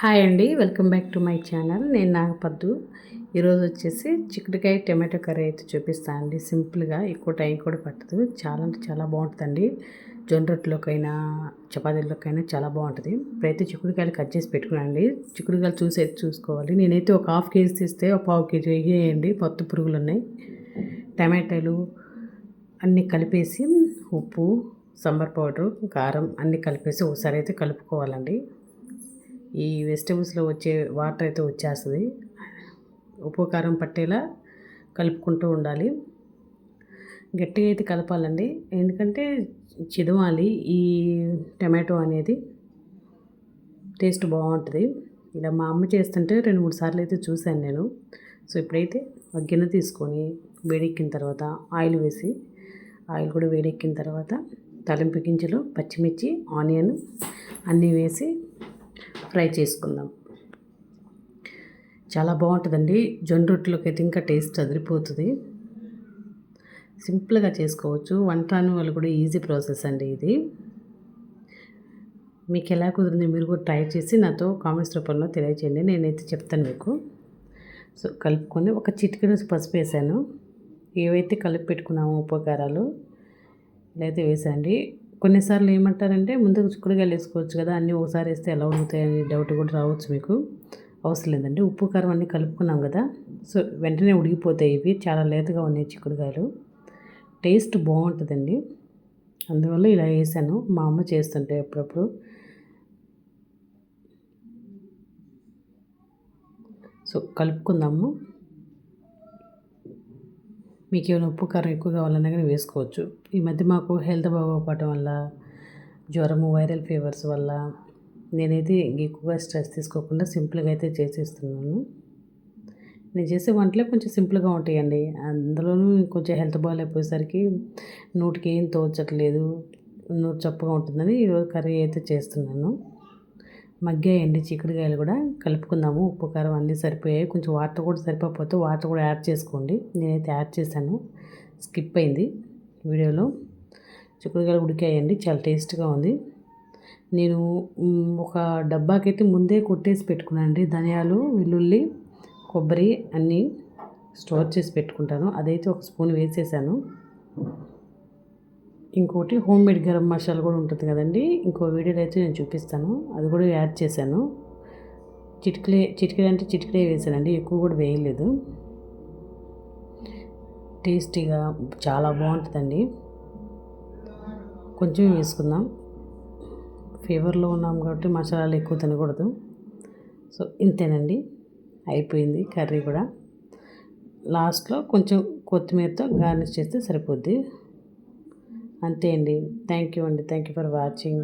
Hi అండి, welcome back to my channel. నేను నాగపద్దు. ఈరోజు వచ్చేసి చిక్కుడుకాయ టమాటో కర్రీ అయితే చూపిస్తాను అండి. సింపుల్గా, ఎక్కువ టైం కూడా పట్టదు. చాలా అంటే చాలా బాగుంటుందండి. జొన్న రొట్టెలోకైనా చపాతీలోకైనా చాలా బాగుంటుంది. ఇప్పుడైతే చిక్కుడుకాయలు కట్ చేసి పెట్టుకున్నాండి. చిక్కుడుకాయలు చూసుకోవాలి. నేనైతే ఒక హాఫ్ కేజీ తీస్తే ఒక పావు కేజీ వేయండి. పొత్తు పురుగులు ఉన్నాయి. టమాటాలు అన్నీ కలిపేసి ఉప్పు, సాంబార్ పౌడరు, కారం అన్నీ కలిపేసి ఒకసారి అయితే కలుపుకోవాలండి. ఈ వెజిటేబుల్స్లో వచ్చే వాటర్ అయితే వచ్చేస్తుంది. ఉప్పు కారం పట్టేలా కలుపుకుంటూ ఉండాలి. గట్టిగా అయితే కలపాలండి, ఎందుకంటే చిదవాలి ఈ టమాటో అనేది. టేస్ట్ బాగుంటుంది. ఇలా మా అమ్మ చేస్తుంటే 2-3 సార్లు అయితే చూశాను నేను. సో ఇప్పుడైతే ఒక గిన్నె తీసుకొని వేడెక్కిన తర్వాత ఆయిల్ వేసి, ఆయిల్ కూడా వేడెక్కిన తర్వాత తాలింపు గింజలు, పచ్చిమిర్చి, ఆనియన్ అన్నీ వేసి ఫ్రై చేసుకుందాం. చాలా బాగుంటుందండి. జొన్న రొట్టెలోకి అయితే ఇంకా టేస్ట్ అదిరిపోతుంది. సింపుల్గా చేసుకోవచ్చు. వంట రాని వాళ్ళు కూడా ఈజీ ప్రాసెస్ అండి ఇది. మీకు ఎలా కుదిరింది మీరు కూడా ట్రై చేసి నాతో కామెంట్స్ రూపంలో తెలియజేయండి. నేనైతే చెప్తాను మీకు. సో కలుపుకొని ఒక చిటికెడు పసుపు వేసాను. ఏవైతే కలిపి పెట్టుకున్నామో ఉపకారాలు ఇలా అయితే వేసండి. కొన్నిసార్లు ఏమంటారంటే ముందుకు చిక్కుడుకాయలు వేసుకోవచ్చు కదా, అన్నీ ఒకసారి వేస్తే ఎలా ఉడుకుతాయని డౌట్ కూడా రావచ్చు మీకు. అవసరం లేదండి. ఉప్పు కారం అన్నీ కలుపుకున్నాం కదా, సో వెంటనే ఉడికిపోతాయి. ఇవి చాలా లేతగా ఉన్నాయి చిక్కుడుకాయలు. టేస్ట్ బాగుంటుందండి. అందువల్ల ఇలా వేసాను. మా అమ్మ చేస్తుంటే అప్పుడప్పుడు. సో కలుపుకుందాము. మీకు ఏమైనా ఉప్పు కారం ఎక్కువ కావాలన్నా కానీ వేసుకోవచ్చు. ఈ మధ్య మాకు హెల్త్ బాగోకపోవటం వల్ల, జ్వరము, వైరల్ ఫీవర్స్ వల్ల నేనైతే ఎక్కువగా స్ట్రెస్ తీసుకోకుండా సింపుల్గా అయితే చేసేస్తున్నాను. నేను చేసే వంటలే కొంచెం సింపుల్గా ఉంటాయండి. అందులోనూ కొంచెం హెల్త్ బాగాలేకపోయేసరికి నోటికి ఏం తోచట్లేదు, నోరు చప్పుగా ఉంటుందని ఈరోజు కర్రీ అయితే చేస్తున్నాను. మగ్గాయండి చిక్కుడుకాయలు కూడా. కలుపుకుందాము. ఉప్పు కారం అన్నీ సరిపోయాయి. కొంచెం వాటర్ కూడా సరిపోకపోతే వాటర్ కూడా యాడ్ చేసుకోండి. నేనైతే యాడ్ చేశాను. స్కిప్ అయింది వీడియోలో. చిక్కుడుకాయలు ఉడికాయండి. చాలా టేస్ట్గా ఉంది. నేను ఒక డబ్బాకైతే ముందే కొట్టేసి పెట్టుకున్నాను అండి. ధనియాలు, వెల్లుల్లి, కొబ్బరి అన్నీ స్టోర్ చేసి పెట్టుకుంటాను. అదైతే ఒక స్పూన్ వేసేసాను. ఇంకోటి హోమ్మేడ్ గరం మసాలా కూడా ఉంటుంది కదండి, ఇంకో వీడియోలో అయితే నేను చూపిస్తాను. అది కూడా యాడ్ చేశాను. చిటికెడు అంటే చిటికెడే వేసానండి, ఎక్కువ కూడా వేయలేదు. టేస్టీగా చాలా బాగుంటుందండి. కొంచెం వేసుకుందాం. ఫీవర్లో ఉన్నాం కాబట్టి మసాలాలు ఎక్కువ తినకూడదు. సో ఇంతేనండి, అయిపోయింది కర్రీ కూడా. లాస్ట్లో కొంచెం కొత్తిమీరతో గార్నిష్ చేస్తే సరిపోద్ది. అంతే అండి. థ్యాంక్ యూ అండి. Thank you for watching.